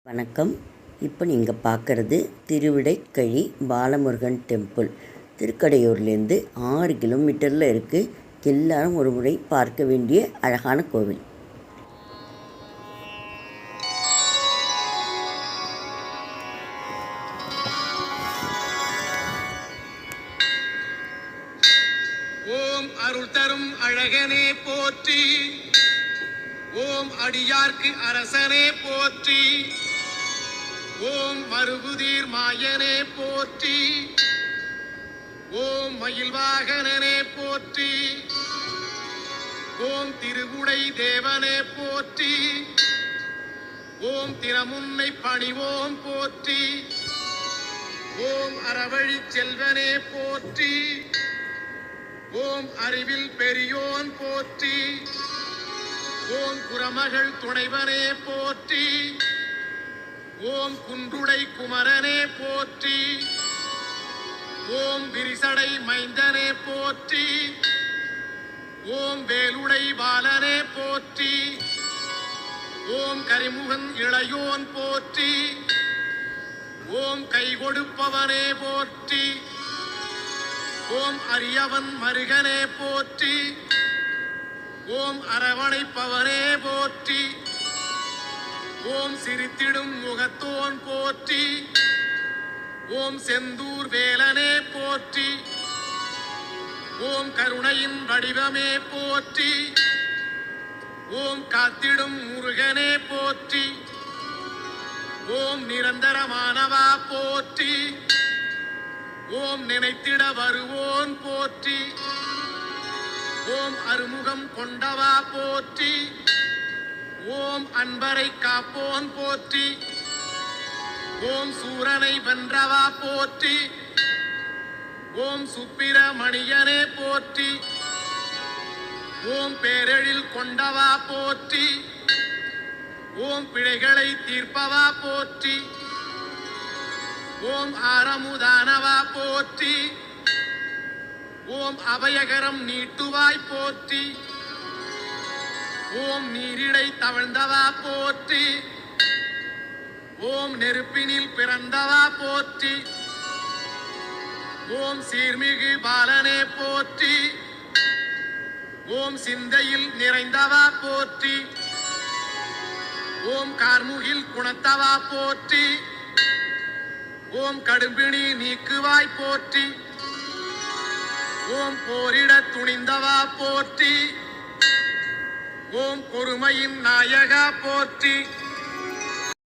வணக்கம். இப்போ நீங்கள் பார்க்குறது திருவிடைக்கழி பாலமுருகன் டெம்பிள். திருக்கடையூர்லேருந்து 6 கிலோமீட்டரில் இருக்குது. எல்லாரும் ஒரு முறை பார்க்க வேண்டிய அழகான கோவில். ஓம் அருள் தரும் அழகனே போற்றி, ஓம் அடியார்க்கு அரசனே போற்றி, ஓம் மருகுதீர் மாயனே போற்றி, ஓம் மயில்வாகனனே போற்றி, ஓம் திருவுடை தேவனே போற்றி, ஓம் திறமுன்னை பணிவோம் போற்றி, ஓம் அறவழி செல்வனே போற்றி, ஓம் அறிவில் பெரியோன் போற்றி, ஓம் குரமகள் துணைவனே போற்றி, ஓம் குன்றுடை குமரனே போற்றி, ஓம் விரிசடை மைந்தனே போற்றி, ஓம் வேலுடை பாலனே போற்றி, ஓம் கரிமுகன் இளையோன் போற்றி, ஓம் கை கொடுப்பவனே போற்றி, ஓம் அரியவன் மருகனே போற்றி, ஓம் அரவணைப்பவனே போற்றி, ஓம் சிரித்திடும் முகத்தோன் போற்றி, ஓம் செந்தூர் வேலனே போற்றி, ஓம் கருணையின் வடிவமே போற்றி, ஓம் காத்திடும் முருகனே போற்றி, ஓம் நிரந்தரமானவா போற்றி, ஓம் நினைத்திட வருவோன் போற்றி, ஓம் அருமுகம் கொண்டவா போற்றி, ஓம் அன்பரை காப்போன் போற்றி, ஓம் சூரனை வென்றவா போற்றி, ஓம் சுப்பிரமணியனே போற்றி, ஓம் பேரெழில் கொண்டவா போற்றி, ஓம் பிழைகளை தீர்ப்பவா போற்றி, ஓம் ஆரமுதானவா போற்றி, ஓம் அபயகரம் நீட்டுவாய் போற்றி, ஓம் நீரிடை தவழ்ந்தவா போற்றி, ஓம் நெருப்பினில் பிறந்தவா போற்றி, ஓம் சீர்மிகு பாலனே போற்றி, ஓம் சிந்தையில் நிறைந்தவா போற்றி, ஓம் கார்முகில் குணத்தவா போற்றி, ஓம் கடும்பிணி நீக்குவாய் போற்றி, ஓம் போரிட துணிந்தவா போற்றி, ஓம் பொறுமையின் நாயகா போற்றி,